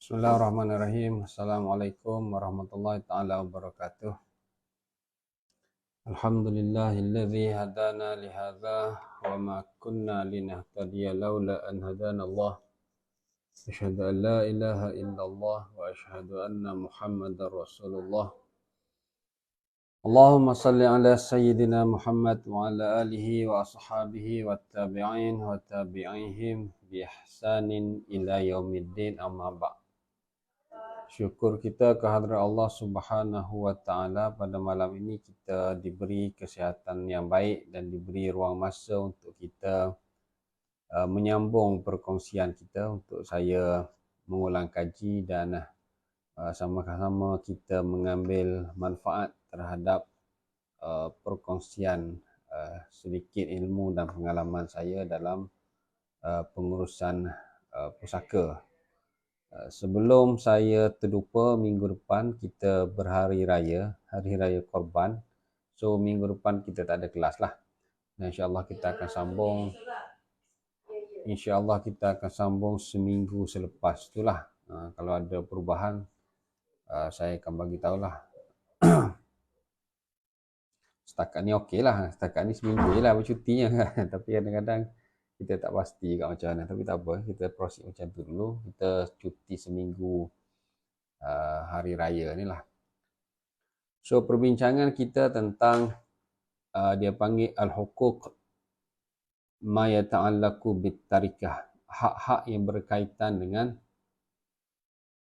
Bismillahirrahmanirrahim. Assalamualaikum warahmatullahi taala wabarakatuh. Alhamdulillahilladzi hadana li hadza wa ma kunna linahtadiya laula an hadana Allah. Asyhadu an la ilaha illallah wa asyhadu anna Muhammadar Rasulullah. Allahumma salli ala sayyidina Muhammad wa ala alihi wa ashabihi wa tabi'in wa tabi'ihim bi ihsanin ila yaumiddin, amma ba'd. Syukur kita kehadrat Allah Subhanahu wa taala, pada malam ini kita diberi kesihatan yang baik dan diberi ruang masa untuk kita menyambung perkongsian kita, untuk saya mengulang kaji dan sama-sama kita mengambil manfaat terhadap perkongsian sedikit ilmu dan pengalaman saya dalam pengurusan pusaka. Sebelum saya terlupa, minggu depan kita berhari raya, hari raya Korban. So minggu depan kita tak ada kelas lah. Dan insya-Allah kita akan sambung. InsyaAllah kita akan sambung seminggu selepas itulah. Kalau ada perubahan, saya akan bagi tahulah. Setakat ni okey lah. Setakat ni seminggu je lah bercutinya kan. Tapi kadang-kadang kita tak pasti kat macam mana. Tapi tak apa, kita proceed macam tu dulu. Kita cuti seminggu hari raya ni lah. So perbincangan kita tentang dia panggil al-huquq ma yata'allaqu bit-tarikah, hak-hak yang berkaitan dengan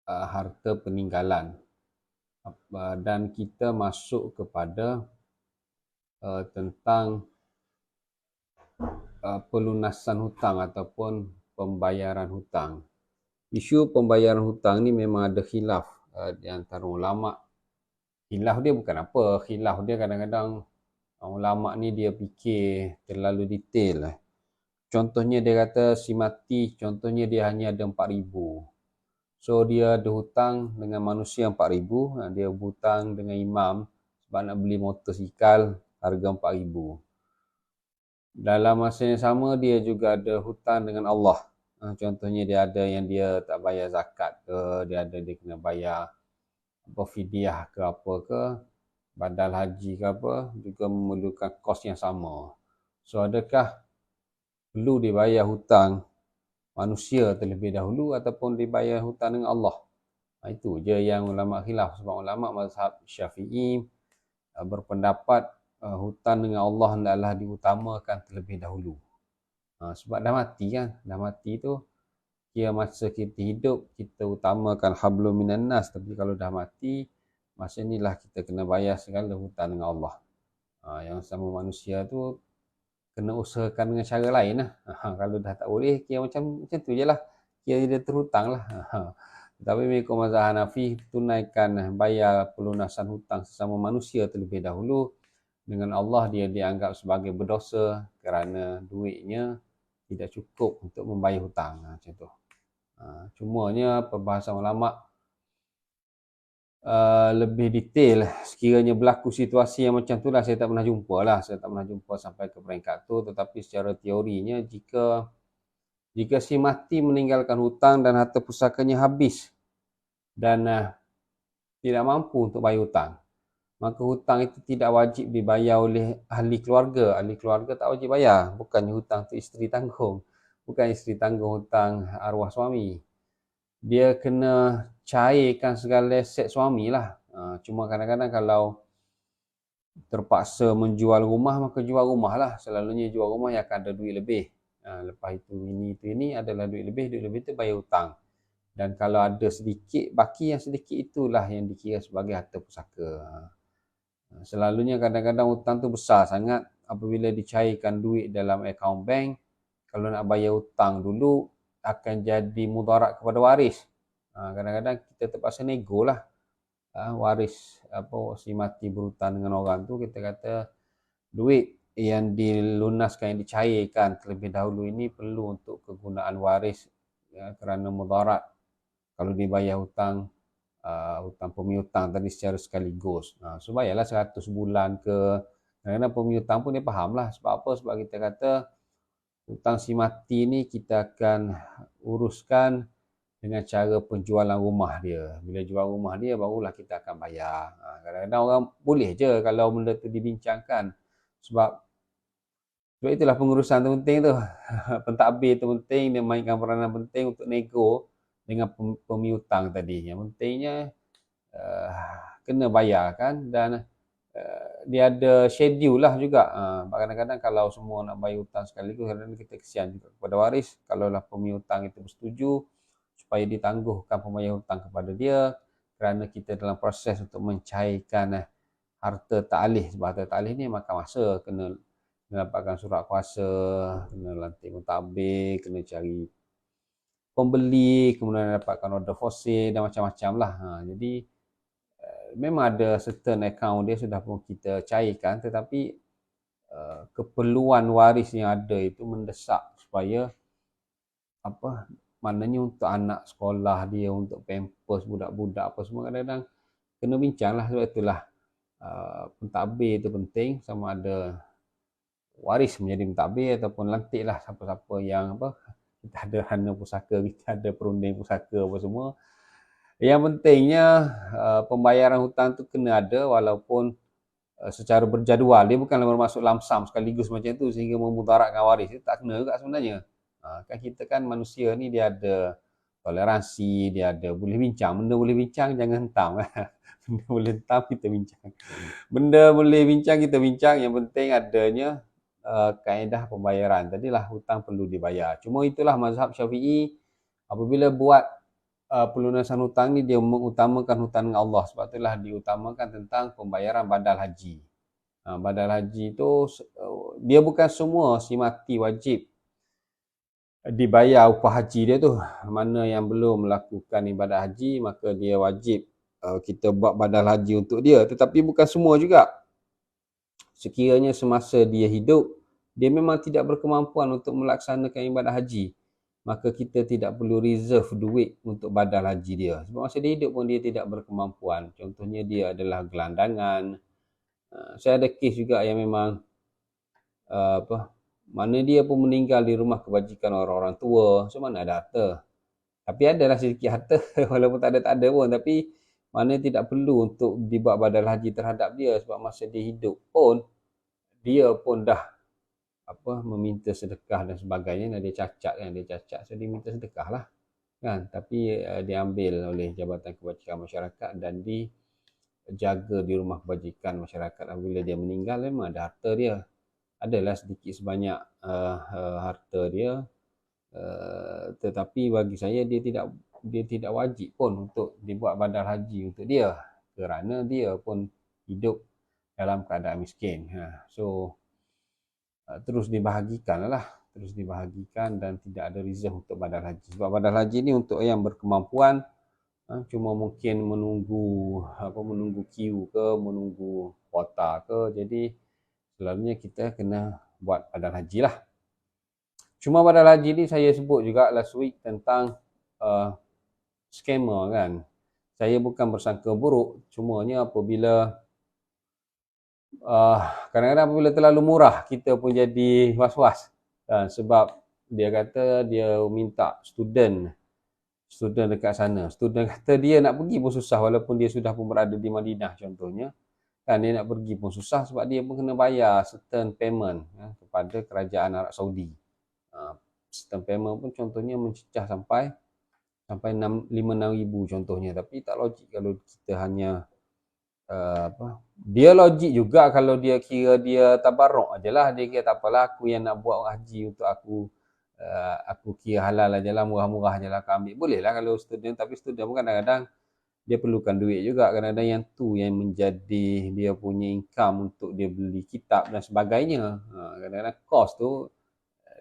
harta peninggalan. Dan kita masuk kepada tentang pelunasan hutang ataupun pembayaran hutang. Isu pembayaran hutang ni memang ada khilaf di antara ulama'. Khilaf dia bukan apa, khilaf dia kadang-kadang ulama' ni dia fikir terlalu detail. Contohnya dia kata si mati, contohnya dia hanya ada 4,000. So dia ada hutang dengan manusia 4,000, dia berhutang dengan imam sebab nak beli motosikal harga 4,000. Dalam masa yang sama dia juga ada hutang dengan Allah. Contohnya dia ada yang dia tak bayar zakat ke, dia ada dia kena bayar apa fidyah ke apa ke, badal haji ke apa, juga memerlukan kos yang sama. So adakah perlu dibayar hutang manusia terlebih dahulu ataupun dibayar hutang dengan Allah? Itu je yang ulama' khilaf. Sebab ulama' mazhab Syafi'i berpendapat hutang dengan Allah hendaklah diutamakan terlebih dahulu. Sebab dah mati kan, dah mati tu kira masa kita hidup kita utamakan hablum minan nas, tapi kalau dah mati masa inilah kita kena bayar segala hutang dengan Allah. Yang sama manusia tu kena usahakan dengan cara lain lah. Kalau dah tak boleh, kira macam tu je lah, kira dia terhutang lah. Tapi mengikut mazhab Hanafi, tunaikan bayar pelunasan hutang sesama manusia terlebih dahulu. Dengan Allah dia dianggap sebagai berdosa kerana duitnya tidak cukup untuk membayar hutang. Macam tu. Cumanya perbahasan ulama' lebih detail. Sekiranya berlaku situasi yang macam tu lah, saya tak pernah jumpa lah. Saya tak pernah jumpa sampai ke peringkat tu. Tetapi secara teorinya, jika si mati meninggalkan hutang dan harta pusakanya habis dan tidak mampu untuk bayar hutang, maka hutang itu tidak wajib dibayar oleh ahli keluarga. Ahli keluarga tak wajib bayar. Bukannya hutang tu isteri tanggung. Bukan isteri tanggung hutang arwah suami. Dia kena cairkan segala aset suami lah. Cuma kadang-kadang kalau terpaksa menjual rumah, maka jual rumah lah. Selalunya jual rumah yang akan ada duit lebih. Lepas itu ini adalah duit lebih tu bayar hutang. Dan kalau ada sedikit, baki yang sedikit itulah yang dikira sebagai harta pusaka. Selalunya kadang-kadang hutang tu besar sangat. Apabila dicairkan duit dalam akaun bank, kalau nak bayar hutang dulu akan jadi mudarat kepada waris. Kadang-kadang kita terpaksa nego lah. Waris si mati berhutang dengan orang tu, kita kata duit yang dilunaskan, yang dicairkan terlebih dahulu ini perlu untuk kegunaan waris, kerana mudarat kalau dibayar hutang pemiutang tadi secara sekaligus. So bayarlah 100 bulan ke. Kadang-kadang pemiutang pun dia faham lah. Sebab apa? Sebab kita kata hutang si mati ni kita akan uruskan dengan cara penjualan rumah dia. Bila jual rumah dia, barulah kita akan bayar. Kadang-kadang orang boleh je kalau benda tu dibincangkan. Sebab itulah pengurusan tu penting tu. Pentadbir tu penting, dia mainkan peranan penting untuk nego dengan pemiutang tadi. Yang pentingnya kena bayar kan, dan dia ada schedule lah juga. Kadang-kadang kalau semua nak bayar hutang sekaligus, kadang-kadang kita kesian juga kepada waris. Kalaulah pemiutang itu bersetuju supaya ditangguhkan pembayaran hutang kepada dia, kerana kita dalam proses untuk mencairkan harta ta'alih. Sebab harta ta'alih ni makan masa, kena dapatkan surat kuasa, kena lantik mentadbir, kena cari pembeli, kemudian dapatkan order for sale dan macam-macam lah. Jadi memang ada certain account dia sudah pun kita cairkan, tetapi keperluan waris yang ada itu mendesak supaya maknanya untuk anak sekolah dia, untuk pampers budak-budak apa semua, kadang-kadang kena bincang lah. Sebab itulah pentadbir itu penting, sama ada waris menjadi mentadbir ataupun lantiklah siapa-siapa yang kita ada hana pusaka, kita ada perunding pusaka apa semua. Yang pentingnya pembayaran hutang tu kena ada, walaupun secara berjadual. Dia bukanlah bermaksud lamsam sekaligus macam tu sehingga memudaratkan waris. Itu tak kena juga sebenarnya. Kan kita kan manusia ni dia ada toleransi, dia ada boleh bincang. Benda boleh bincang jangan hentam. Benda boleh hentam kita bincang. Benda boleh bincang kita bincang. Yang penting adanya kaedah pembayaran. Tadilah hutang perlu dibayar. Cuma itulah mazhab Syafi'i, apabila buat pelunasan hutang ni dia mengutamakan hutang dengan Allah. Sebab itulah diutamakan tentang pembayaran badal haji. Badal haji tu dia bukan semua si mati wajib dibayar upah haji dia tu. Mana yang belum melakukan ibadat haji, maka dia wajib kita buat badal haji untuk dia. Tetapi bukan semua juga. Sekiranya semasa dia hidup, dia memang tidak berkemampuan untuk melaksanakan ibadat haji, maka kita tidak perlu reserve duit untuk badal haji dia. Sebab masa dia hidup pun dia tidak berkemampuan. Contohnya dia adalah gelandangan. Saya ada kes juga yang memang mana dia pun meninggal di rumah kebajikan orang-orang tua. So mana ada harta. Tapi adalah sedikit harta walaupun tak ada pun. Tapi mana tidak perlu untuk dibuat badal haji terhadap dia, sebab masa dia hidup pun dia pun dah meminta sedekah dan sebagainya. Dan dia cacat kan, so dia minta sedekah lah kan. Tapi diambil oleh Jabatan Kebajikan Masyarakat dan dijaga di rumah kebajikan masyarakat. Bila dia meninggal memang ada harta dia, adalah sedikit sebanyak harta dia, tetapi bagi saya dia tidak wajib pun untuk dibuat badal haji untuk dia, kerana dia pun hidup dalam keadaan miskin. So terus dibahagikan dan tidak ada reserve untuk badal haji. Sebab badal haji ni untuk yang berkemampuan, cuma mungkin menunggu queue ke, menunggu kuota ke. Jadi selalunya kita kena buat badal haji lah. Cuma badal haji ni saya sebut juga last week tentang scammer kan. Saya bukan bersangka buruk, cumanya apabila kadang-kadang apabila terlalu murah, kita pun jadi was-was. Sebab dia kata dia minta student dekat sana. Student kata dia nak pergi pun susah walaupun dia sudah pun berada di Madinah contohnya. Kan dia nak pergi pun susah sebab dia pun kena bayar certain payment kepada kerajaan Arab Saudi. Certain payment pun contohnya mencecah sampai 5-6 ribu contohnya. Tapi tak logik kalau kita hanya dia logik juga kalau dia kira dia tabarruk ajalah. Dia kira tak apalah, aku yang nak buat haji untuk aku kira halal ajalah, murah-murah ajalah aku ambil. Boleh lah kalau student, tapi student pun kadang-kadang dia perlukan duit juga. Kadang-kadang yang tu yang menjadi dia punya income untuk dia beli kitab dan sebagainya. Kadang-kadang cost tu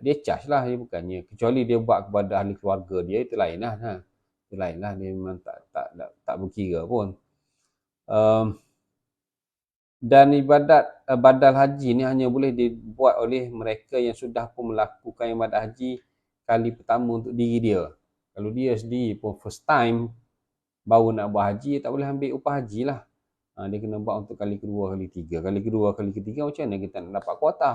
dia charge lah, dia bukannya, kecuali dia buat kepada ahli keluarga dia, itu lain lah. Itu lain lah, dia memang tak berkira pun. Dan ibadat badal haji ni hanya boleh dibuat oleh mereka yang sudah pun melakukan ibadat haji kali pertama untuk diri dia. Kalau dia sendiri pun first time baru nak buat haji, tak boleh ambil upah haji lah. Dia kena buat untuk kali kedua, kali ketiga. Kali kedua, kali ketiga macam mana kita nak dapat kuota?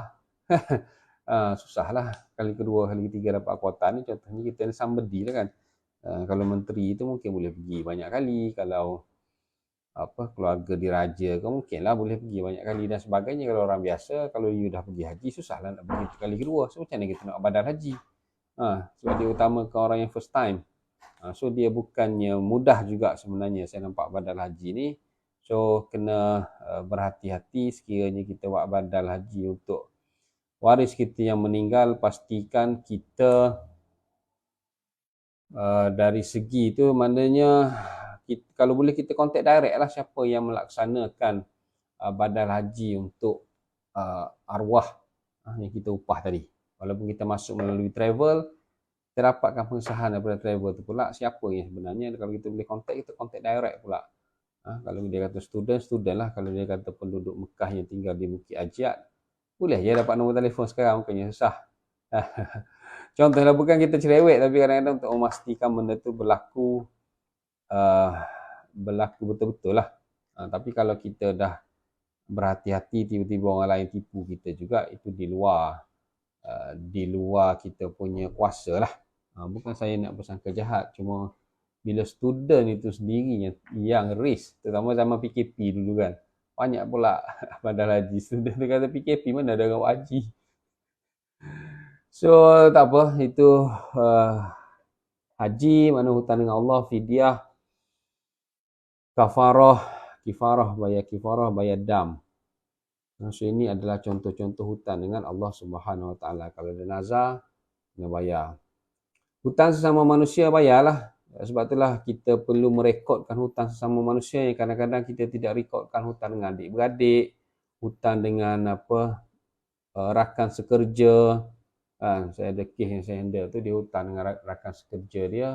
Susah lah. Kali kedua, kali ketiga dapat kuota ni contohnya kita somebody lah kan. Kalau menteri tu mungkin boleh pergi banyak kali, kalau keluarga diraja ke mungkinlah boleh pergi banyak kali dan sebagainya. Kalau orang biasa, kalau you dah pergi haji, susahlah nak pergi kali kedua. So macam mana kita nak badal haji? Sebab dia utamakan orang yang first time. So dia bukannya mudah juga sebenarnya saya nampak badal haji ni. So kena berhati-hati sekiranya kita buat badal haji untuk waris kita yang meninggal. Pastikan kita dari segi tu maknanya kalau boleh kita kontak direct lah siapa yang melaksanakan badal haji untuk arwah yang kita upah tadi. Walaupun kita masuk melalui travel, kita dapatkan pengesahan daripada travel tu pula siapa yang sebenarnya. Kalau kita boleh kontak, kita kontak direct pula. Kalau dia kata student lah. Kalau dia kata penduduk Mekah yang tinggal di Bukit Ajiat, boleh je dapat nombor telefon sekarang, bukannya susah. Contohlah, bukan kita cerewet, tapi kadang-kadang untuk memastikan benda tu berlaku betul-betul lah. Tapi kalau kita dah berhati-hati, tiba-tiba orang lain tipu kita juga, itu di luar kita punya kuasa lah. Bukan saya nak bersangka jahat, cuma bila student itu sendiri yang risk, terutama zaman PKP dulu kan, banyak pula badal haji. Student tu kata PKP mana ada orang haji. So tak apa, itu haji mana hutang dengan Allah, fidyah, kifarah, bayar dam. So ini adalah contoh-contoh hutang dengan Allah Subhanahu Wa Taala. Kalau ada nazar, kena bayar. Hutang sesama manusia bayarlah. Sebab itulah kita perlu merekodkan hutang sesama manusia, yang kadang-kadang kita tidak rekodkan hutang dengan adik-beradik, hutang dengan rakan sekerja. Saya ada kes yang saya handle tu, dia hutang dengan rakan sekerja dia.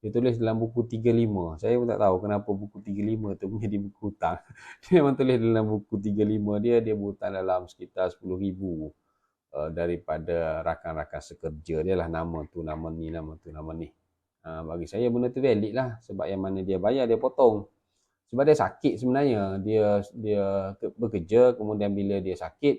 Dia tulis dalam buku 35. Saya pun tak tahu kenapa buku 35 tu menjadi buku hutang. Dia memang tulis dalam buku 35 dia berhutang dalam sekitar 10,000 daripada rakan-rakan sekerja dia lah. Nama tu, nama ni, nama tu, nama ni. Bagi saya benda tu valid lah. Sebab yang mana dia bayar, dia potong. Sebab dia sakit sebenarnya. Dia bekerja, kemudian bila dia sakit,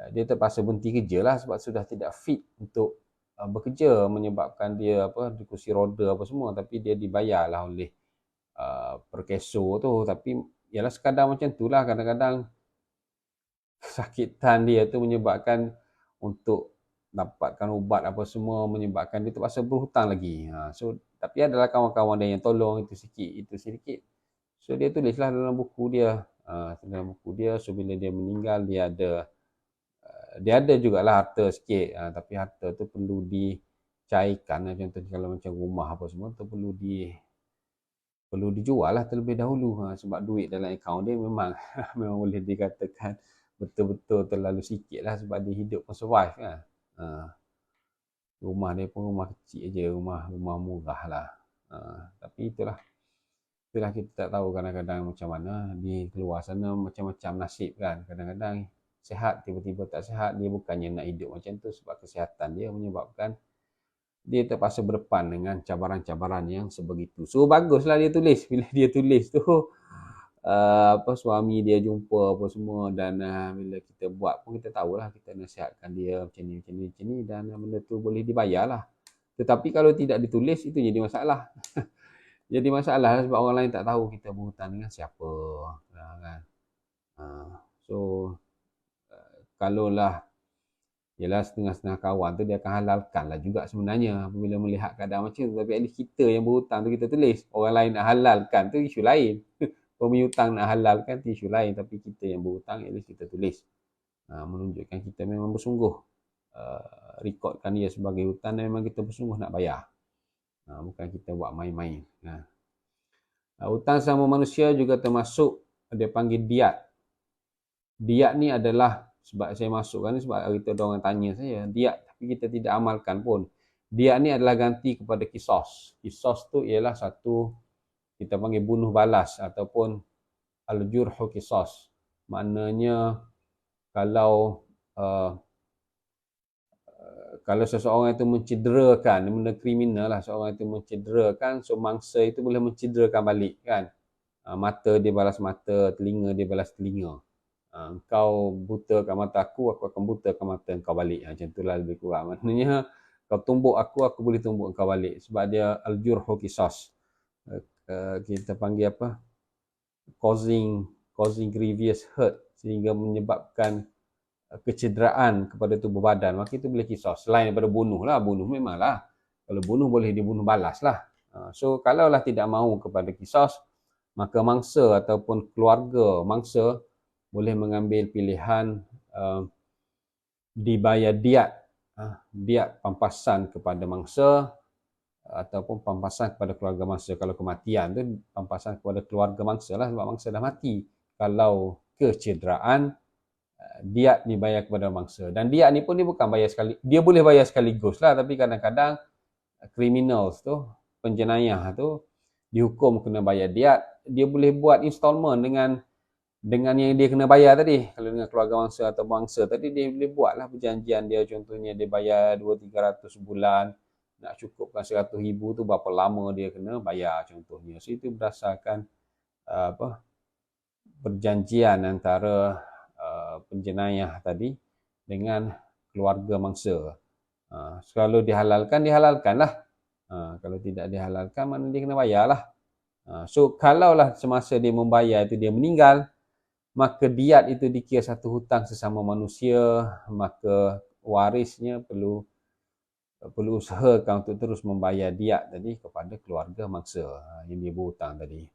dia terpaksa berhenti kerja lah sebab sudah tidak fit untuk bekerja, menyebabkan dia di kursi roda apa semua. Tapi dia dibayar lah oleh perkeso tu. Tapi ialah sekadar macam tu lah. Kadang-kadang kesakitan dia tu menyebabkan untuk dapatkan ubat apa semua, menyebabkan dia terpaksa berhutang lagi. So tapi adalah kawan-kawan dia yang tolong itu sedikit. So dia tulislah dalam buku dia. So bila dia meninggal, dia ada jugalah harta sikit, tapi harta tu perlu dicairkan. Contohnya kalau macam rumah apa semua tu perlu dijual lah terlebih dahulu. Sebab duit dalam akaun dia memang memang boleh dikatakan betul-betul terlalu sikit lah, sebab dia hidup pun survive kan. Rumah dia pun rumah kecil je, rumah murah lah. Tapi itulah kita tak tahu kadang-kadang macam mana di luar sana, macam-macam nasib kan. Kadang-kadang sihat, tiba-tiba tak sihat. Dia bukannya nak hidup macam tu, sebab kesihatan dia menyebabkan dia terpaksa berdepan dengan cabaran-cabaran yang sebegitu. So baguslah dia tulis. Bila dia tulis tu suami dia jumpa apa semua, dan bila kita buat pun kita tahulah, kita nasihatkan dia macam ni, dan benda tu boleh dibayar lah. Tetapi kalau tidak ditulis, itu jadi masalah. Jadi masalah sebab orang lain tak tahu kita berhutang dengan siapa kan. So kalaulah ialah setengah-setengah kawan tu, dia akan halalkan lah juga sebenarnya apabila melihat keadaan macam tu. Tapi at least kita yang berhutang tu kita tulis. Orang lain nak halalkan tu isu lain. Pemihutang nak halalkan tu isu lain. Tapi kita yang berhutang, at least kita tulis. Menunjukkan kita memang bersungguh. Rekodkan dia sebagai hutang dan memang kita bersungguh nak bayar. Bukan kita buat main-main. Hutang sama manusia juga termasuk, dia panggil diat. Diat ni adalah, sebab saya masukkan ni sebab kita ada orang tanya saya, diat tapi kita tidak amalkan pun. Diat ni adalah ganti kepada kisos. Kisos tu ialah satu, kita panggil bunuh balas ataupun al-jurhu kisos. Maknanya kalau seseorang itu mencederakan, benda kriminal lah, seorang itu mencederakan, so mangsa itu boleh mencederakan balik kan. Mata dia balas mata, telinga dia balas telinga. Engkau butakan mata aku akan butakan mata engkau balik. Macam itulah lebih kurang. Maknanya Kau tumbuk aku boleh tumbuk kau balik. Sebab dia al-jurhu qisas. Kita panggil apa? Causing grievous hurt, sehingga menyebabkan kecederaan kepada tubuh badan, maka itu boleh qisas. Selain daripada bunuh lah, bunuh memanglah. Kalau bunuh boleh dibunuh balas lah. So kalaulah tidak mahu kepada qisas, maka mangsa ataupun keluarga mangsa boleh mengambil pilihan dibayar diat pampasan kepada mangsa ataupun pampasan kepada keluarga mangsa. Kalau kematian tu pampasan kepada keluarga mangsa lah, sebab mangsa dah mati. Kalau kecederaan, diat dibayar kepada mangsa. Dan diat ni pun dia bukan bayar sekali, dia boleh bayar sekaligus lah, tapi kadang-kadang criminals tu, penjenayah tu dihukum kena bayar diat, dia boleh buat installment dengan yang dia kena bayar tadi. Kalau dengan keluarga mangsa atau mangsa tadi, dia boleh buatlah perjanjian dia. Contohnya dia bayar 200-300 sebulan, nak cukupkan 100,000 tu berapa lama dia kena bayar contohnya. So itu berdasarkan perjanjian antara penjenayah tadi dengan keluarga mangsa. Kalau dihalalkanlah. Kalau tidak dihalalkan, mana dia kena bayarlah. So kalaulah semasa dia membayar itu dia meninggal, maka diat itu dikira satu hutang sesama manusia, maka warisnya perlu usahakan untuk terus membayar diat tadi kepada keluarga mangsa yang dia berhutang tadi.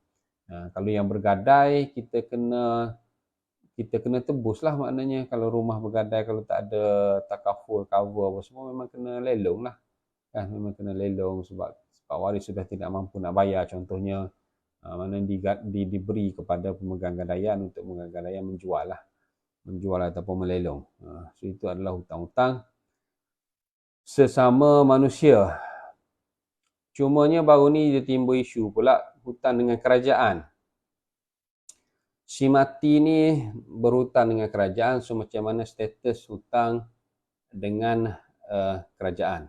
Kalau yang bergadai, kita kena tebuslah, maknanya kalau rumah bergadai, kalau tak ada takaful, cover apa semua, memang kena lelong lah. Memang kena lelong sebab waris sudah tidak mampu nak bayar contohnya. Mana diberi kepada pemegang gadaian untuk pemegang gadaian menjual ataupun melelong. So itu adalah hutang-hutang sesama manusia. Cumanya baru ni dia timbul isu pula hutang dengan kerajaan. Si mati ni berhutang dengan kerajaan, so macam mana status hutang dengan kerajaan?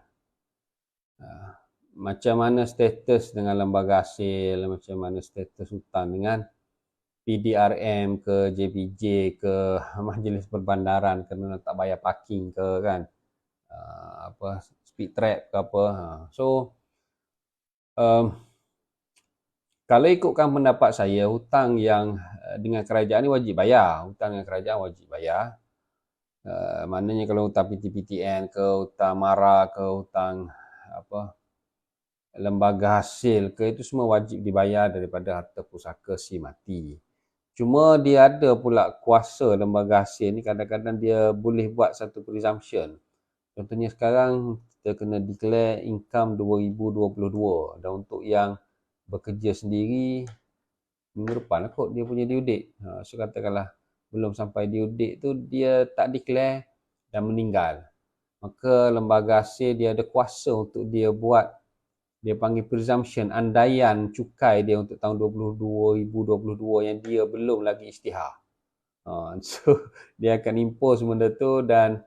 Macam mana status dengan lembaga hasil, macam mana status hutang dengan PDRM ke, JPJ ke, Majlis Perbandaran kerana tak bayar parking ke kan, speed trap ke apa. So kalau ikutkan pendapat saya, hutang yang dengan kerajaan ni wajib bayar. Hutang dengan kerajaan wajib bayar. Maknanya kalau hutang PT-PTN ke, hutang MARA ke, hutang lembaga hasil ke, itu semua wajib dibayar daripada harta pusaka si mati. Cuma dia ada pula kuasa lembaga hasil ni, kadang-kadang dia boleh buat satu presumption. Contohnya sekarang kita kena declare income 2022, dan untuk yang bekerja sendiri minggu depan kot dia punya due date. So katakanlah belum sampai due date tu dia tak declare dan meninggal, maka lembaga hasil dia ada kuasa untuk dia buat, dia panggil presumption, andaian cukai dia untuk tahun 2022 yang dia belum lagi isytihar. So dia akan impose benda tu dan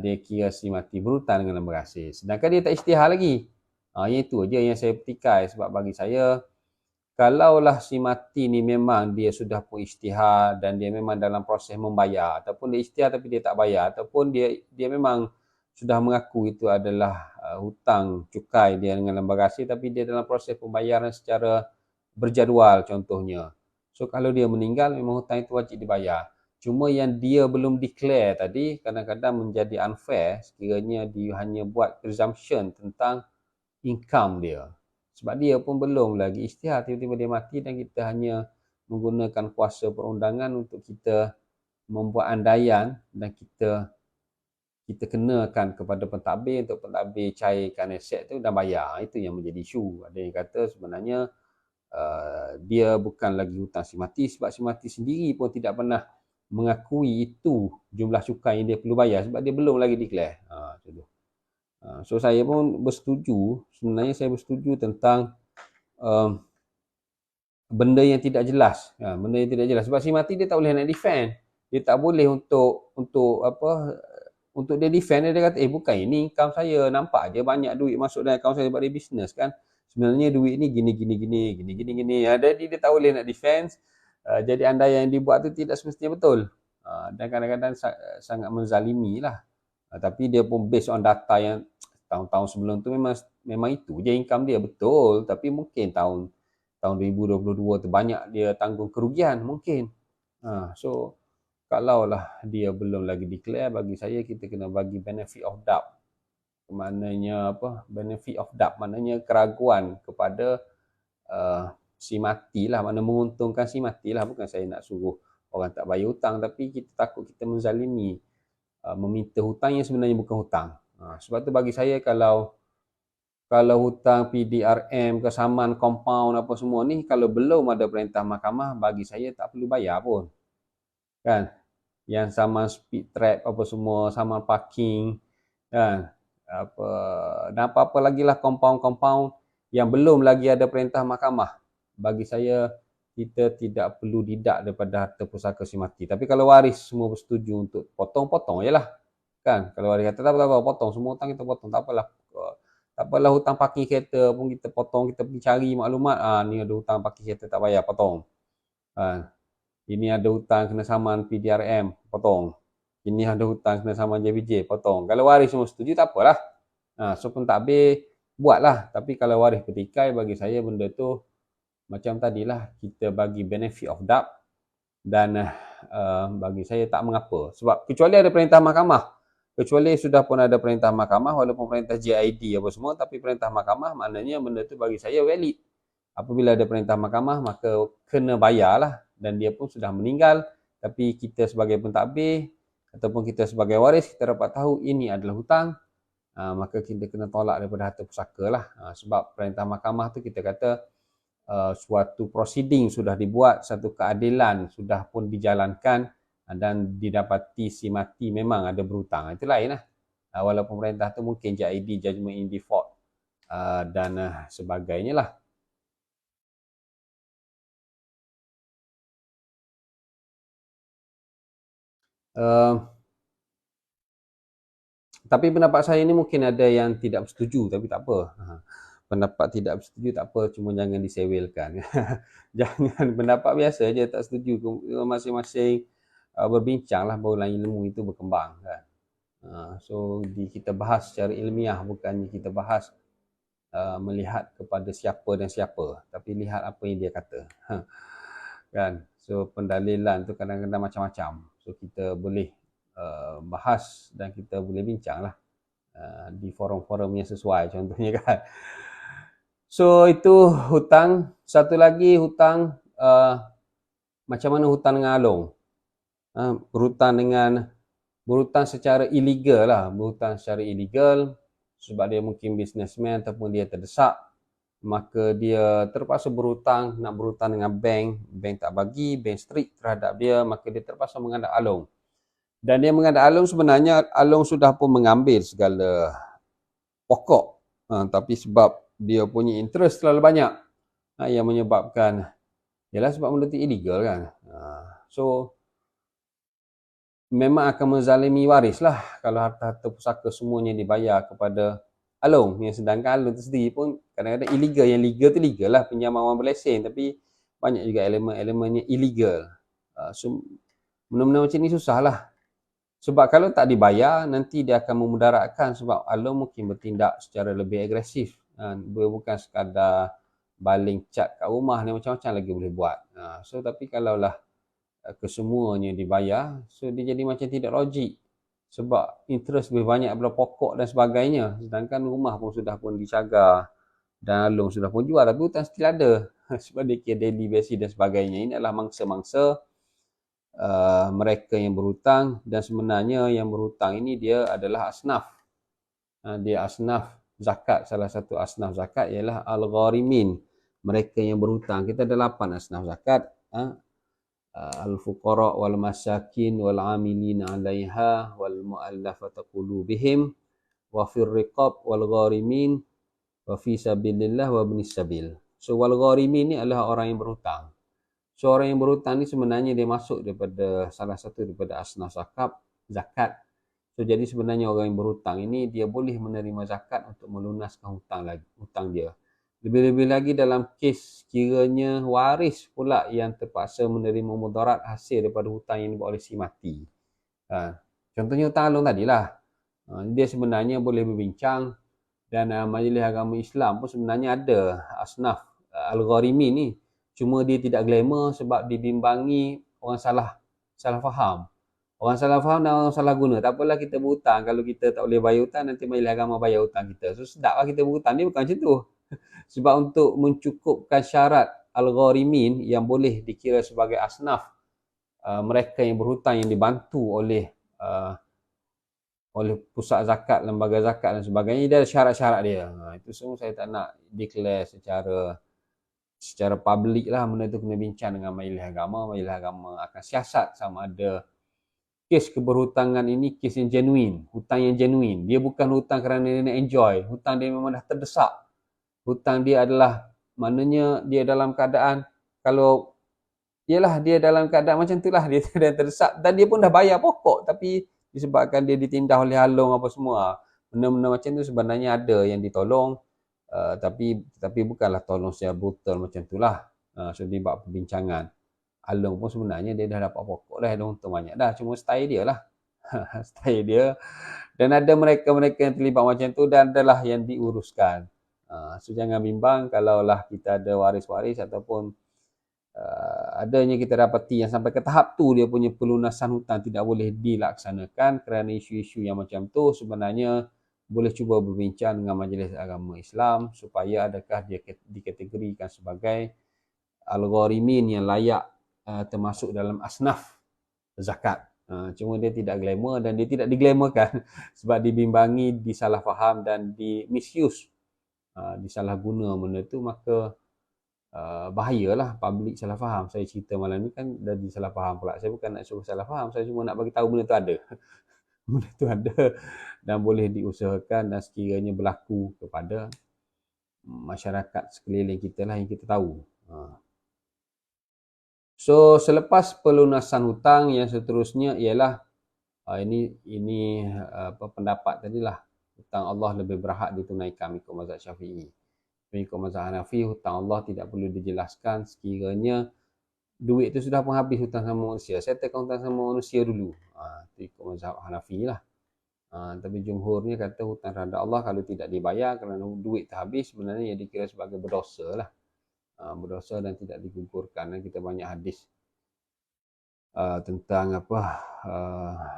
dia kira si mati berhutang dengan lembaga hasil, sedangkan dia tak isytihar lagi. Yang itu je yang saya petikai. Sebab bagi saya, kalaulah si mati ni memang dia sudah pun isytihar dan dia memang dalam proses membayar, ataupun dia isytihar tapi dia tak bayar, ataupun dia memang sudah mengaku itu adalah hutang cukai dia dengan lembaga hasil, tapi dia dalam proses pembayaran secara berjadual contohnya. So kalau dia meninggal, memang hutang itu wajib dibayar. Cuma yang dia belum declare tadi kadang-kadang menjadi unfair sekiranya dia hanya buat presumption tentang income dia. Sebab dia pun belum lagi isytihar, tiba-tiba dia mati dan kita hanya menggunakan kuasa perundangan untuk kita membuat andaian dan kita kenakan kepada pentadbir untuk pentadbir cairkan aset tu dan bayar. Itu yang menjadi isu. Ada yang kata sebenarnya dia bukan lagi hutang si mati, sebab si mati sendiri pun tidak pernah mengakui itu jumlah cukai yang dia perlu bayar sebab dia belum lagi declare. So saya pun bersetuju, sebenarnya saya bersetuju tentang benda yang tidak jelas. Benda yang tidak jelas sebab si mati dia tak boleh nak defend. Dia tak boleh untuk dia defend. Dia kata bukan, ini income saya, nampak je banyak duit masuk dalam akaun saya sebab dia bisnes kan. Sebenarnya duit ni gini. Jadi dia tak boleh nak defend. Jadi andaian yang dibuat tu tidak semestinya betul. Dan kadang-kadang sangat menzalimi lah. Tapi dia pun based on data yang tahun-tahun sebelum tu memang itu je income dia, betul, tapi mungkin tahun 2022 tu banyak dia tanggung kerugian mungkin. So kalaulah dia belum lagi declare, bagi saya kita kena bagi benefit of doubt. Maknanya apa? Benefit of doubt maknanya keraguan kepada si mati lah, makna menguntungkan si mati lah. Bukan saya nak suruh orang tak bayar hutang, tapi kita takut kita menzalimi meminta hutang yang sebenarnya bukan hutang. Sebab tu bagi saya kalau hutang PDRM, kesamaan compound apa semua ni, kalau belum ada perintah mahkamah, bagi saya tak perlu bayar pun. Kan? Yang saman speed trap apa semua, saman parking, kan? Dan apa-apa lagi lah compound-compound yang belum lagi ada perintah mahkamah. Bagi saya, kita tidak perlu didak daripada harta pusaka si mati. Tapi kalau waris semua bersetuju untuk potong-potong je lah. Kan? Kalau waris kata tak apa-apa, potong. Semua hutang kita potong. Tak apalah. Tak apalah hutang parking kereta pun kita potong. Kita pergi cari maklumat. Ni ada hutang parking kereta tak bayar, potong. Ini ada hutang kena saman PDRM, potong. Ini ada hutang kena saman JPJ, potong. Kalau waris semua setuju, tak apalah. So pentadbir, buatlah. Tapi kalau waris petikai, bagi saya benda tu macam tadilah, kita bagi benefit of doubt. Dan bagi saya tak mengapa. Sebab kecuali ada perintah mahkamah. Kecuali sudah pun ada perintah mahkamah, walaupun perintah JID apa semua, tapi perintah mahkamah maknanya benda tu bagi saya valid. Apabila ada perintah mahkamah, maka kena bayarlah. Dan dia pun sudah meninggal, tapi kita sebagai pentadbir ataupun kita sebagai waris, kita dapat tahu ini adalah hutang, maka kita kena tolak daripada harta pusaka lah. Sebab perintah mahkamah tu kita kata suatu proceeding sudah dibuat, satu keadilan sudah pun dijalankan, dan didapati si mati memang ada berhutang. Itu lain lah. Walaupun perintah tu mungkin JID, judgment in default, dan sebagainya lah. Tapi pendapat saya ni mungkin ada yang tidak bersetuju, tapi tak apa. Pendapat tidak bersetuju tak apa, cuma jangan disewelkan. Jangan pendapat biasa je tak setuju. Masing-masing berbincang lah, barulah ilmu itu berkembang. Kan? So kita bahas secara ilmiah, bukannya kita bahas melihat kepada siapa dan siapa, tapi lihat apa yang dia kata. Kan? So pendalilan tu kadang-kadang macam-macam. So kita boleh bahas dan kita boleh bincang lah di forum-forum yang sesuai, contohnya kan. So itu hutang. Satu lagi hutang, macam mana hutang dengan alung. Berhutang secara illegal lah. Berhutang secara illegal sebab dia mungkin businessman ataupun dia terdesak, maka dia terpaksa berhutang, nak berhutang dengan bank tak bagi, bank strict terhadap dia, maka dia terpaksa mengadap alung. Dan dia mengadap alung, sebenarnya alung sudah pun mengambil segala pokok, tapi sebab dia punya interest terlalu banyak, yang menyebabkan, ialah sebab benda tu illegal kan. So memang akan menzalimi waris lah kalau harta-harta pusaka semuanya dibayar kepada alung, yang sedangkan alung tu sendiri pun kadang-kadang illegal. Yang legal tu legal lah, pinjaman wang berlesen, tapi banyak juga elemen-elemennya illegal. So benda-benda macam ni susah lah. Sebab kalau tak dibayar, nanti dia akan memudaratkan, sebab alung mungkin bertindak secara lebih agresif. Bukan sekadar baling cat kat rumah ni, macam-macam lagi boleh buat. So tapi kalaulah kesemuanya dibayar, so dia jadi macam tidak logik. Sebab interest lebih banyak daripada pokok dan sebagainya. Sedangkan rumah pun sudah pun dicagar dan alung sudah pun jual, tapi hutang still ada. Sebab dia kira daily basis dan sebagainya. Ini adalah mangsa-mangsa mereka yang berhutang, dan sebenarnya yang berhutang ini dia adalah asnaf. Dia asnaf zakat. Salah satu asnaf zakat ialah al-gharimin, mereka yang berhutang. Kita ada 8 asnaf zakat. Al-fuqara wal masakin wal amilin 'alaiha wal mu'allafati qulubihim wa fir riqab wal gharimin wa fi sabilillah wa ibnis sabil. So wal gharimin ni adalah orang yang berhutang. So orang yang berhutang ni sebenarnya dia masuk daripada salah satu daripada asnaf zakat. So jadi sebenarnya orang yang berhutang ini dia boleh menerima zakat untuk melunaskan hutang dia. Lebih-lebih lagi dalam kes kiranya waris pula yang terpaksa menerima mudarat hasil daripada hutang yang dibuat oleh si mati. Contohnya hutang alung tadilah. Dia sebenarnya boleh berbincang Dan Majlis Agama Islam pun sebenarnya ada asnaf Al-Gharimin ni. Cuma dia tidak glamour sebab dibimbangi orang salah faham. Orang salah faham dan orang salah guna. Tak apalah kita berhutang. Kalau kita tak boleh bayar hutang, nanti Majlis Agama bayar hutang kita. So sedap lah kita berhutang. Dia bukan macam tu. Sebab untuk mencukupkan syarat Al-Gharimin yang boleh dikira sebagai asnaf, mereka yang berhutang yang dibantu oleh pusat zakat, lembaga zakat dan sebagainya, dia ada syarat-syarat dia. Itu semua saya tak nak declare secara public lah. Benda tu kena bincang dengan Majlis Agama. Majlis Agama akan siasat sama ada kes keberhutangan ini kes yang genuine, hutang yang genuine. Dia bukan hutang kerana dia nak enjoy. Hutang dia memang dah terdesak. Hutang dia adalah, maknanya dia dalam keadaan, kalau ialah dia dalam keadaan macam itulah, dia dah terdesak dan dia pun dah bayar pokok, tapi disebabkan dia ditindas oleh halong apa semua. Benda-benda macam tu sebenarnya ada yang ditolong, tapi bukanlah tolong secara brutal macam itulah. So dia buat perbincangan. Halong pun sebenarnya dia dah dapat pokok dah, ada untung banyak dah, cuma style dia lah. Style dia. Dan ada mereka-mereka yang terlibat macam tu dan adalah yang diuruskan. So jangan bimbang kalaulah kita ada waris-waris ataupun adanya kita dapati yang sampai ke tahap tu dia punya pelunasan hutang tidak boleh dilaksanakan kerana isu-isu yang macam tu. Sebenarnya boleh cuba berbincang dengan Majlis Agama Islam supaya adakah dia dikategorikan sebagai Al-Gharimin yang layak termasuk dalam asnaf zakat. Cuma dia tidak glamour dan dia tidak diglamourkan sebab dibimbangi, disalah faham dan di misuse, disalah guna benda tu, maka bahayalah public salah faham. Saya cerita malam ni kan dah disalah faham pula. Saya bukan nak suruh salah faham, saya cuma nak bagi tahu benda tu ada. Benda tu ada dan boleh diusahakan dan sekiranya berlaku kepada masyarakat sekeliling kita lah yang kita tahu. So selepas pelunasan hutang yang seterusnya ialah ini pendapat tadilah, hutang Allah lebih berhak ditunaikan ikut mazhab Syafi'i. Ikut mazhab Hanafi, hutang Allah tidak perlu dijelaskan sekiranya duit itu sudah pun habis hutang sama manusia. Saya tekan hutang sama manusia dulu. Itu ikut mazhab Hanafi lah. Tapi jumhurnya kata hutang terhadap Allah kalau tidak dibayar kerana duit terhabis, sebenarnya ia dikira sebagai berdosa lah. Berdosa dan tidak digugurkan. Dan kita banyak hadis tentang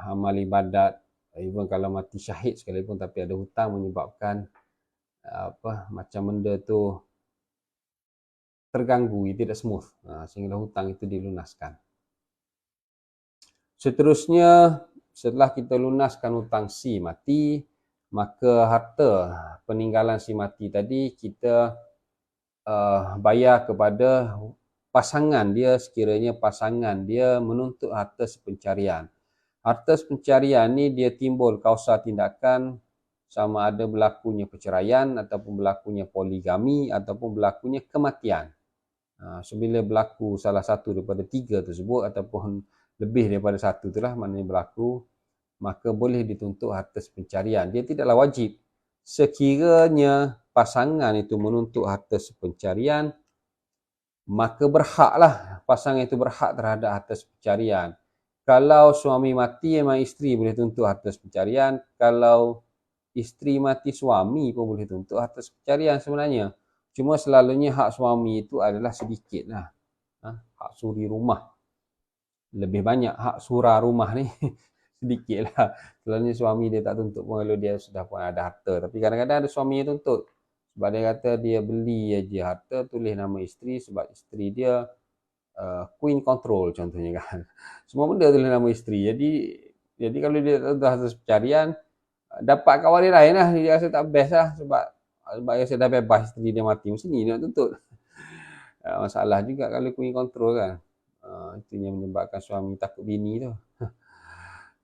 amal ibadat, even kalau mati syahid sekalipun tapi ada hutang menyebabkan macam benda tu terganggu, tidak smooth, sehingga hutang itu dilunaskan. Seterusnya, setelah kita lunaskan hutang si mati, maka harta peninggalan si mati tadi kita bayar kepada pasangan dia sekiranya pasangan dia menuntut harta sepencarian. Harta sepencarian ni dia timbul kausa tindakan sama ada berlakunya perceraian ataupun berlakunya poligami ataupun berlakunya kematian. So bila berlaku salah satu daripada tiga tersebut ataupun lebih daripada satu itulah maknanya berlaku, maka boleh dituntut harta sepencarian. Dia tidaklah wajib. Sekiranya pasangan itu menuntut harta sepencarian, maka berhaklah pasangan itu berhak terhadap harta sepencarian. Kalau suami mati, memang isteri boleh tuntut harta sepencarian. Kalau isteri mati, suami pun boleh tuntut harta sepencarian sebenarnya. Cuma selalunya hak suami itu adalah sedikit lah. Hak suri rumah. Lebih banyak hak surah rumah ni. Sedikit lah. Selalunya suami dia tak tuntut pun kalau dia sudah pun ada harta. Tapi kadang-kadang ada suami yang tuntut. Sebab dia kata dia beli aja harta, tulis nama isteri sebab isteri dia queen control contohnya kan. Semua benda tulis nama isteri. Jadi kalau dia tuntut harta sepencarian, dapat kat waris lain lah. Dia rasa tak best lah sebab dia rasa dah bebas isteri dia mati. Mesti ni nak tuntut. Masalah juga kalau queen control kan. Itu yang menyebabkan suami takut bini tu.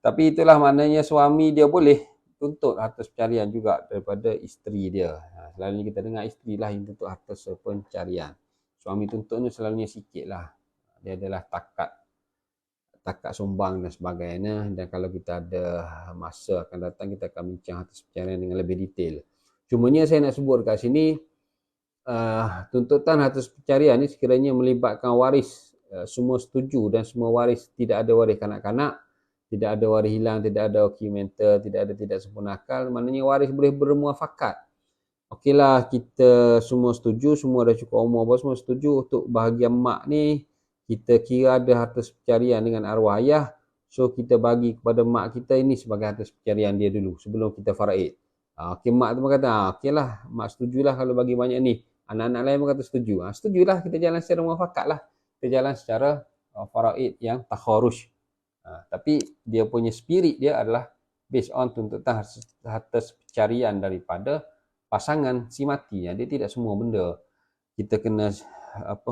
Tapi itulah maknanya suami dia boleh tuntut harta sepencarian juga daripada isteri dia. Selalunya kita dengar isteri lah yang tuntut harta sepencarian. Suami tuntut ni selalunya sikit lah. Dia adalah takat sumbang dan sebagainya. Dan kalau kita ada masa akan datang, kita akan bincang harta sepencarian dengan lebih detail. Cumanya saya nak sebut kat sini, tuntutan harta sepencarian ni sekiranya melibatkan waris, semua setuju dan semua waris, tidak ada waris kanak-kanak, tidak ada waris hilang, tidak ada dokumenter, tidak sempurna akal, maknanya waris boleh bermuafakat okeylah kita semua setuju, semua dah cukup umur apa semua setuju untuk bahagian mak ni, kita kira ada harta sepecarian dengan arwah ayah, so kita bagi kepada mak kita ini sebagai harta sepecarian dia dulu sebelum kita faraid. Okey, mak tu pun kata, okeylah mak setujulah kalau bagi banyak ni. Anak-anak lain pun kata setuju. Setujulah kita jalan secara muafakat lah. Kita jalan secara faraid yang takharuj. Tapi dia punya spirit dia adalah based on tuntutan harta sepecarian daripada pasangan si mati. Dia tidak semua benda kita kena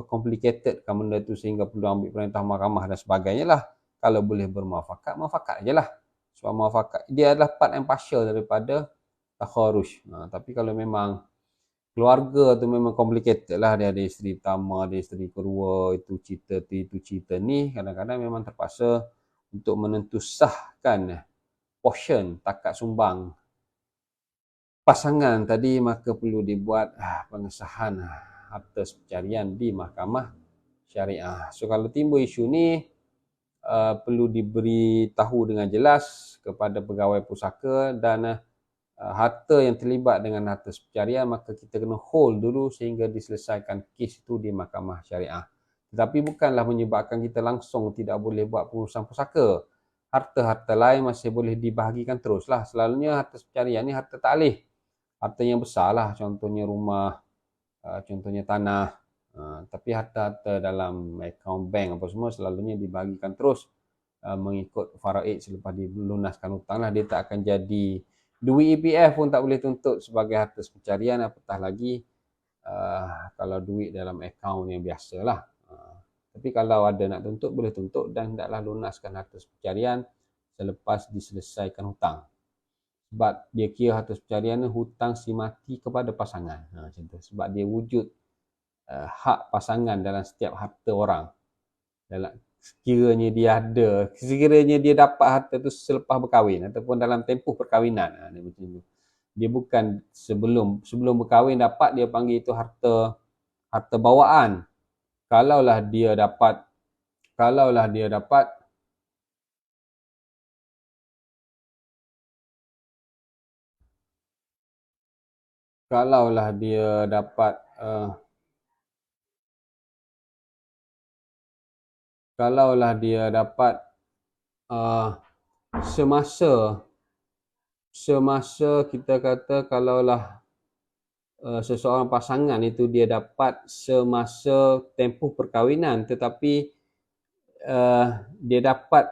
complicated kan benda tu sehingga perlu ambil perintah mahkamah dan sebagainya lah. Kalau boleh bermuafakat, muafakat je lah. Sebab muafakat dia adalah part and partial daripada takharuj. Tapi kalau memang keluarga tu memang complicated lah, dia ada isteri pertama, ada isteri kedua, itu cerita tu, itu cerita ni, kadang-kadang memang terpaksa untuk menentusahkan portion takat sumbang pasangan tadi, maka perlu dibuat pengesahan harta sepecarian di mahkamah syariah. So kalau timbul isu ni perlu diberitahu dengan jelas kepada pegawai pusaka dan harta yang terlibat dengan harta sepecarian, maka kita kena hold dulu sehingga diselesaikan kes itu di mahkamah syariah. Tetapi bukanlah menyebabkan kita langsung tidak boleh buat pengurusan pusaka. Harta-harta lain masih boleh dibahagikan teruslah. Selalunya harta sepecarian ni harta taklih. Harta yang besar lah, contohnya rumah, contohnya tanah. Tapi harta-harta dalam akaun bank apa semua selalunya dibahagikan terus mengikut faraid selepas dilunaskan hutang lah. Dia tak akan jadi duit EPF pun tak boleh tuntut sebagai harta sepecarian, apatah lagi kalau duit dalam akaun yang biasa lah. Tapi kalau ada nak tuntut, boleh tuntut dan hendaklah lunaskan harta sepecarian selepas diselesaikan hutang. Sebab dia kira harta sepecarian ni hutang si mati kepada pasangan. Macam tu. Sebab dia wujud hak pasangan dalam setiap harta orang. Sekiranya dia ada, sekiranya dia dapat harta tu selepas berkahwin ataupun dalam tempoh perkahwinan. Macam tu. Dia bukan sebelum berkahwin dapat, dia panggil itu harta bawaan. Kalaulah dia dapat semasa kita kata kalaulah seseorang pasangan itu dia dapat semasa tempoh perkahwinan, tetapi dia dapat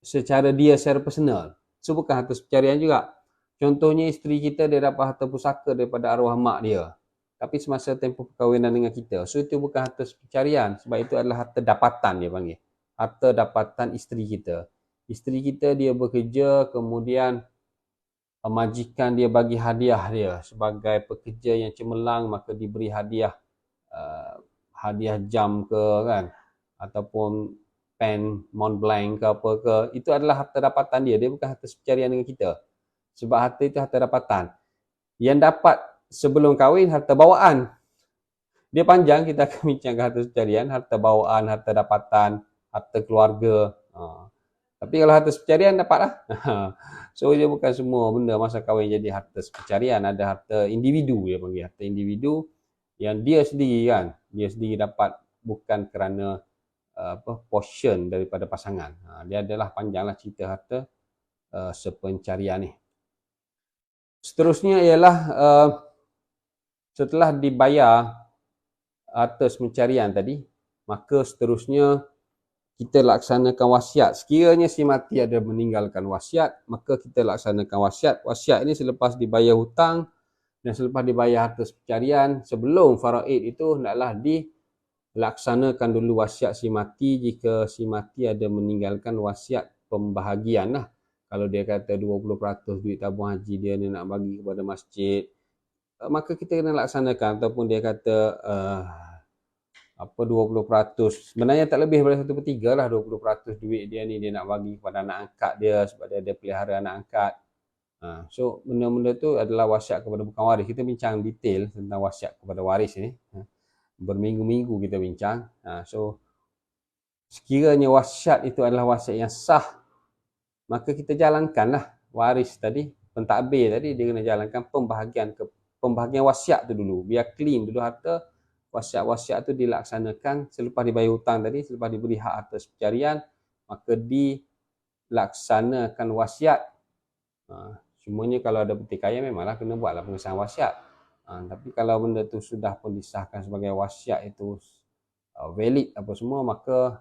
secara personal. So bukan harta sepecarian juga. Contohnya isteri kita dia dapat harta pusaka daripada arwah mak dia. Tapi semasa tempoh perkahwinan dengan kita. So itu bukan harta sepecarian. Sebab itu adalah harta dapatan dia panggil. Harta dapatan isteri kita. Isteri kita dia bekerja, kemudian majikan dia bagi hadiah dia. Sebagai pekerja yang cemerlang, maka diberi hadiah jam ke kan. Ataupun pen Montblanc ke apa ke, itu adalah harta dapatan dia bukan harta sepecarian dengan kita. Sebab harta itu harta dapatan. Yang dapat sebelum kahwin harta bawaan. Dia panjang, kita akan bincangkan harta sepecarian, harta bawaan, harta dapatan, harta keluarga. Tapi kalau harta sepecarian dapatlah. So dia bukan semua benda masa kahwin jadi harta sepecarian. Ada harta individu, dia panggil harta individu yang dia sendiri kan, dia sendiri dapat bukan kerana portion daripada pasangan. Dia adalah panjanglah cerita harta sepencarian ni. Seterusnya ialah setelah dibayar harta sepencarian tadi, maka seterusnya kita laksanakan wasiat. Sekiranya si mati ada meninggalkan wasiat, maka kita laksanakan wasiat. Wasiat ini selepas dibayar hutang dan selepas dibayar harta sepencarian, sebelum faraid itu hendaklah laksanakan dulu wasiat si mati. Jika si mati ada meninggalkan wasiat pembahagian lah. Kalau dia kata 20% duit tabung haji dia nak bagi kepada masjid, maka kita kena laksanakan. Ataupun dia kata 20%, sebenarnya tak lebih daripada 1/3 lah. 20% duit dia ni dia nak bagi kepada anak angkat dia sebab dia ada pelihara anak angkat. So benda-benda tu adalah wasiat kepada bukan waris. Kita bincang detail tentang wasiat kepada waris ni. Berminggu-minggu kita bincang. So sekiranya wasiat itu adalah wasiat yang sah, maka kita jalankanlah waris tadi, pentadbir tadi, dia kena jalankan pembahagian pembahagian wasiat tu dulu. Biar clean dulu harta. Wasiat-wasiat tu dilaksanakan selepas dibayar hutang tadi, selepas diberi hak atas pencarian, maka dilaksanakan wasiat. Semuanya kalau ada pertikaian memanglah kena buatlah pengesahan wasiat. Tapi kalau benda tu sudah pun disahkan sebagai wasiat itu valid apa semua, maka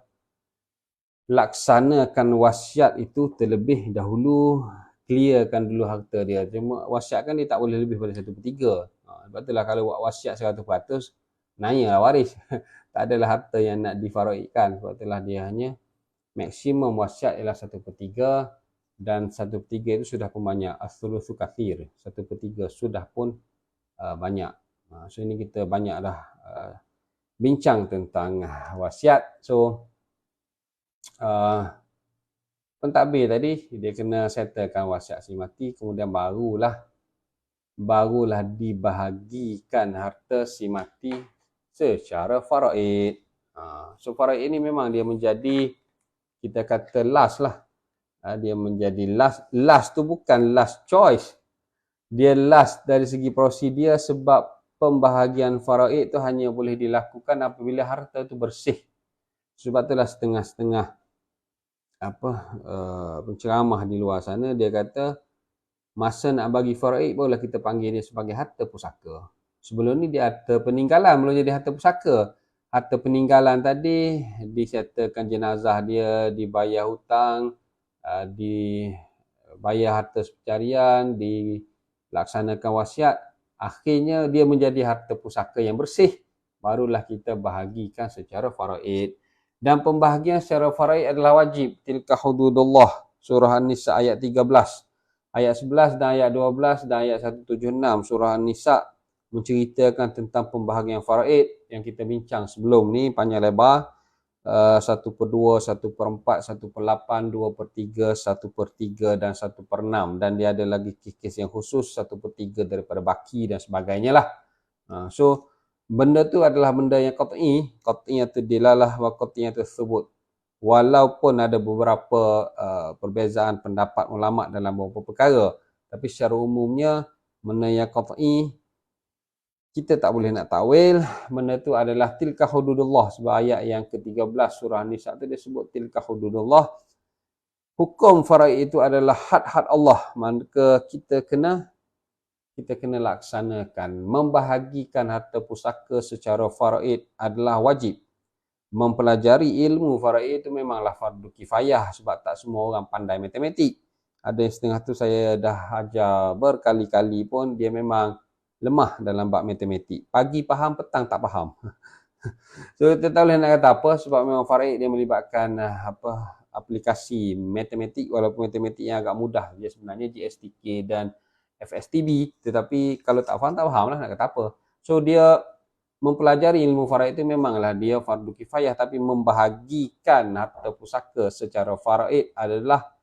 laksanakan wasiat itu terlebih dahulu, clearkan dulu harta dia. Cuma wasiat kan dia tak boleh lebih pada 1/3. Sebab itulah kalau buat wasiat 100%, nanyalah waris. Tak adalah harta yang nak difaraikan. Sebab itulah dia hanya maksimum wasiat ialah 1/3, dan 1/3 itu sudah pun banyak. As-sulusu kathir, 1/3 sudah pun banyak. So ini kita banyak dah bincang tentang wasiat. So pentadbir tadi dia kena settlekan wasiat si mati, kemudian barulah dibahagikan harta si mati secara faraid. So faraid ini memang dia menjadi, kita kata last lah. Dia menjadi last tu bukan last choice. Dia last dari segi prosedur, sebab pembahagian faraid tu hanya boleh dilakukan apabila harta tu bersih. Sebab itulah setengah-setengah penceramah di luar sana dia kata masa nak bagi faraid barulah kita panggil dia sebagai harta pusaka. Sebelum ni dia harta peninggalan, belum jadi harta pusaka. Harta peninggalan tadi disettlekan jenazah dia, dibayar hutang, dibayar harta pencarian, dilaksanakan wasiat, akhirnya dia menjadi harta pusaka yang bersih, barulah kita bahagikan secara faraid. Dan pembahagian secara faraid adalah wajib. Tilka hududullah, surah An-Nisa ayat 13. Ayat 11 dan ayat 12 dan ayat 176 surah An-Nisa menceritakan tentang pembahagian faraid yang kita bincang sebelum ni panjang lebar. 1/2, 1/4, 1/8, 2/3, 1/3 dan 1/6. Dan dia ada lagi kes yang khusus 1/3 daripada baki dan sebagainya lah. So benda tu adalah benda yang qat'iyatu dilalah wa qat'iyatu thubut. Walaupun ada beberapa perbezaan pendapat ulama dalam beberapa perkara, tapi secara umumnya benda yang qat'i kita tak boleh nak takwil. Benda tu adalah tilka hududullah, sebab ayat yang ke-13 surah An-Nisa tu dia sebut tilka hududullah. Hukum faraid itu adalah had-had Allah, maka kita kena laksanakan. Membahagikan harta pusaka secara faraid adalah wajib. Mempelajari ilmu faraid itu memanglah fardu kifayah, sebab tak semua orang pandai matematik. Ada yang setengah tu saya dah ajar berkali-kali pun dia memang lemah dalam bab matematik. Pagi faham, petang tak faham. So kita tak boleh nak kata apa, sebab memang faraid dia melibatkan aplikasi matematik, walaupun matematik yang agak mudah. Dia sebenarnya GSTK dan FSTB, tetapi kalau tak faham lah nak kata apa. So dia mempelajari ilmu faraid itu memanglah dia fardu kifayah, tapi membahagikan harta pusaka secara faraid adalah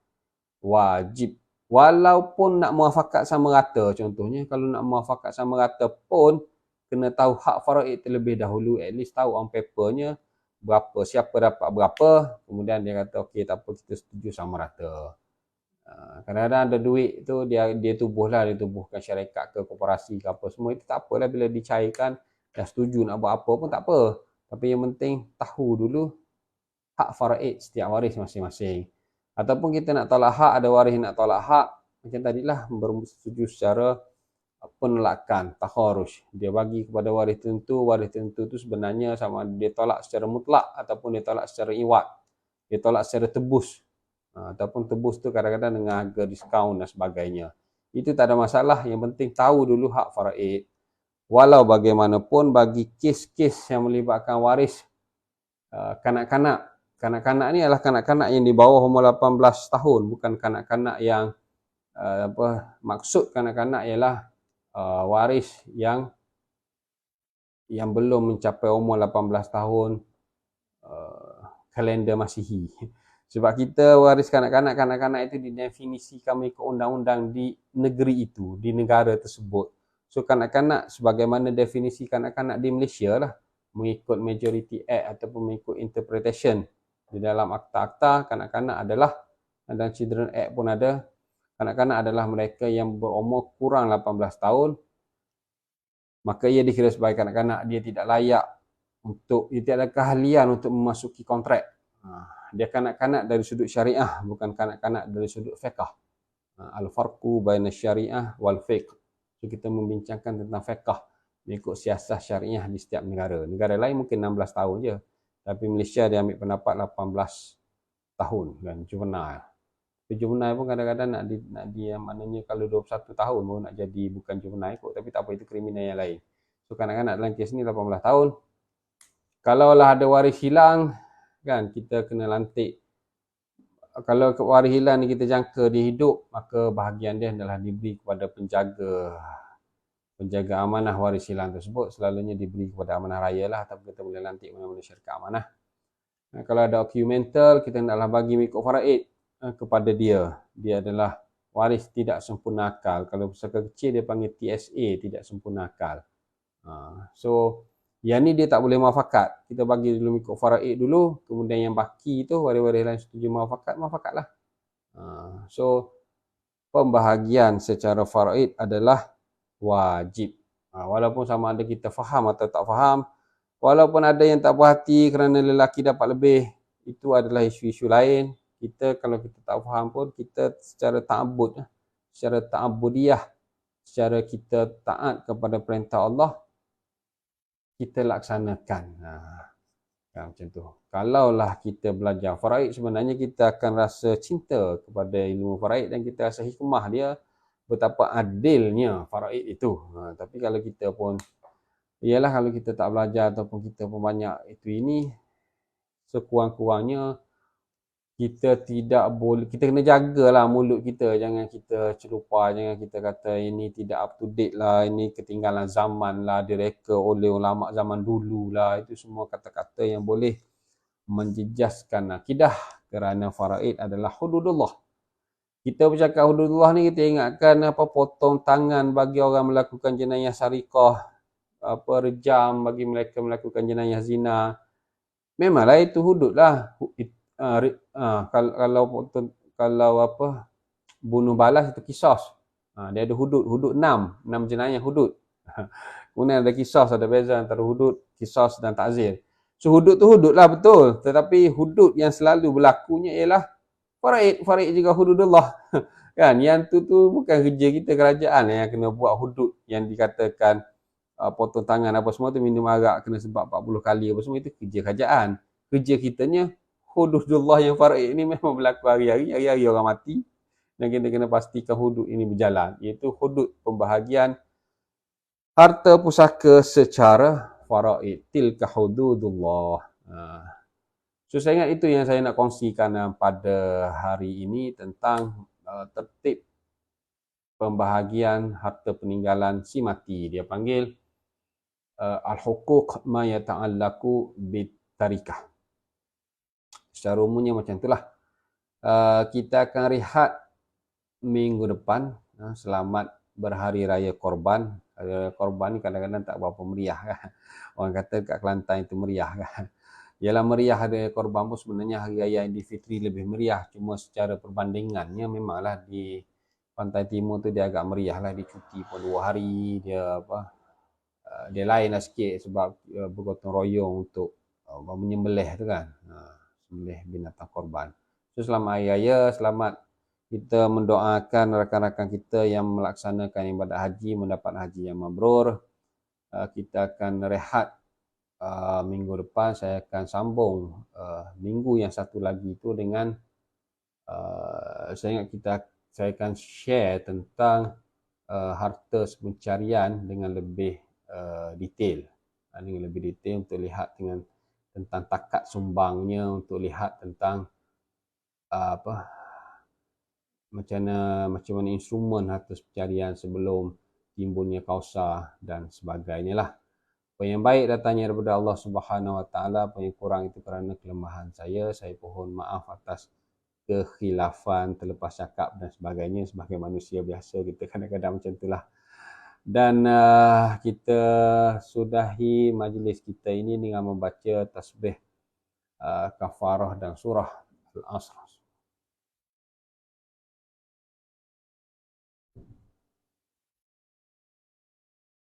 wajib. Walaupun nak muafakat sama rata, contohnya kalau nak muafakat sama rata pun kena tahu hak faraid terlebih dahulu, at least tahu on papernya berapa, siapa dapat berapa, kemudian dia kata okey tak apa, kita setuju sama rata. Kadang-kadang ada duit tu dia tubuhkan syarikat ke korporasi ke apa semua, itu tak apalah, bila dicairkan dah setuju nak buat apa pun tak apa. Tapi yang penting tahu dulu hak faraid setiap waris masing-masing. Ataupun kita nak tolak hak, ada waris nak tolak hak, macam tadilah bersetuju secara penolakan, takharuj. Dia bagi kepada waris tertentu tu sebenarnya sama dia tolak secara mutlak ataupun dia tolak secara iwad. Dia tolak secara tebus. Ataupun tebus tu kadang-kadang dengan harga diskaun dan sebagainya. Itu tak ada masalah, yang penting tahu dulu hak faraid. Walau bagaimanapun bagi kes-kes yang melibatkan waris kanak-kanak. Kanak-kanak ni adalah kanak-kanak yang di bawah umur 18 tahun, bukan kanak-kanak yang maksud kanak-kanak ialah waris yang belum mencapai umur 18 tahun kalender Masihi. Sebab kita waris kanak-kanak itu didefinisikan mengikut undang-undang di negeri itu, di negara tersebut. So kanak-kanak sebagaimana definisi kanak-kanak di Malaysia lah, mengikut Majority Act ataupun mengikut interpretation di dalam akta-akta, kanak-kanak adalah, dan Children Act pun ada, kanak-kanak adalah mereka yang berumur kurang 18 tahun maka ia dikira sebagai kanak-kanak. Dia tidak layak dia tidak ada keahlian untuk memasuki kontrak. Dia kanak-kanak dari sudut syariah, bukan kanak-kanak dari sudut fiqh. Al-farqu baina syariah wal fiqh. So, kita membincangkan tentang fiqh mengikut siasah syariah di setiap negara. Negara lain mungkin 16 tahun je. Tapi Malaysia dia ambil pendapat 18 tahun kan, juvenile. Juvenile pun kadang-kadang nak dia maknanya kalau 21 tahun baru nak jadi bukan juvenile kot, tapi tak apa, itu kriminal yang lain. So kanak-kanak dalam kes ni 18 tahun. Kalaulah ada waris hilang kan, kita kena lantik. Kalau waris hilang ni kita jangka dia hidup, maka bahagian dia adalah diberi kepada penjaga amanah waris hilang tersebut. Selalunya diberi kepada amanah raya lah, tapi kita boleh lantik mana-mana syarikat amanah. Kalau ada documental, kita hendaklah bagi mengikut faraid kepada dia. Dia adalah waris tidak sempurna akal. Kalau pusaka kecil dia panggil TSA, tidak sempurna akal. So yang ni dia tak boleh muafakat. Kita bagi dulu mengikut faraid dulu, kemudian yang baki tu waris-waris lain setuju muafakat lah. So pembahagian secara faraid adalah wajib. Walaupun sama ada kita faham atau tak faham, walaupun ada yang tak puas hati kerana lelaki dapat lebih, itu adalah isu-isu lain. Kita kalau kita tak faham pun, kita secara ta'abbud, secara ta'abbudiyah, secara kita taat kepada perintah Allah, kita laksanakan. Macam tu. Kalaulah kita belajar faraid, sebenarnya kita akan rasa cinta kepada ilmu faraid dan kita rasa hikmah dia betapa adilnya faraid itu. Tapi kalau kita pun, ialah kalau kita tak belajar ataupun kita pun banyak itu ini, sekurang-kurangnya kita tidak boleh, kita kena jagalah mulut kita, jangan kita celupar, jangan kita kata ini tidak up to date lah, ini ketinggalan zaman lah, direka oleh ulama zaman dulu lah. Itu semua kata-kata yang boleh menjejaskan akidah, kerana faraid adalah hududullah. Kita bercakap hududullah ni, kita ingatkan apa, potong tangan bagi orang melakukan jenayah sarikah, apa, rejam bagi mereka melakukan jenayah zina. Memanglah itu hudud lah. Kalau apa, bunuh balas itu kisos. Dia ada hudud 6 jenayah hudud. Kemudian ada kisos, ada beza antara hudud, kisos dan takzir. So hudud tu hudud lah betul, tetapi hudud yang selalu berlakunya ialah faraid juga hududullah. Kan, yang tu bukan kerja kita kerajaan yang kena buat hudud yang dikatakan potong tangan apa semua tu, minum arak kena sebab 40 kali apa semua, itu kerja kerajaan. Kerja kitanya hududullah yang faraid ni memang berlaku hari-hari orang mati, dan kita kena pastikan hudud ini berjalan, iaitu hudud pembahagian harta pusaka secara faraid. Tilka hududullah. So saya ingat itu yang saya nak kongsikan pada hari ini tentang tertib pembahagian harta peninggalan si mati. Dia panggil al-huquq ma yata'allaqu bitarikah. Secara umumnya macam itulah. Kita akan rehat minggu depan. Selamat berhari raya korban. Hari raya korban ni kadang-kadang tak berapa meriah kan. Orang kata kat Kelantan itu meriah kan. Ialah meriah hari raya korban pun sebenarnya hari raya Aidilfitri lebih meriah. Cuma secara perbandingannya memanglah di Pantai Timur tu dia agak meriah lah. Dia cuti pun 2 hari. Dia lain lah sikit sebab bergotong royong untuk menyembelih tu kan. Sembelih binatang korban. So selamat hari raya, selamat kita mendoakan rakan-rakan kita yang melaksanakan ibadat haji mendapat haji yang mabrur. Kita akan rehat minggu depan. Saya akan sambung minggu yang satu lagi itu dengan saya akan share tentang harta pencarian dengan lebih detail. Dengan lebih detail untuk lihat tentang takat sumbangnya, untuk lihat tentang macam mana instrumen harta pencarian sebelum timbulnya Kausar dan sebagainya lah. Apa yang baik datangnya daripada Allah Subhanahu Wa Taala, apa yang kurang itu kerana kelemahan saya. Saya mohon maaf atas kekhilafan, terlepas cakap dan sebagainya. Sebagai manusia biasa kita kadang-kadang macam itulah. Dan kita sudahi majlis kita ini dengan membaca tasbih kafarah dan surah Al-Asr.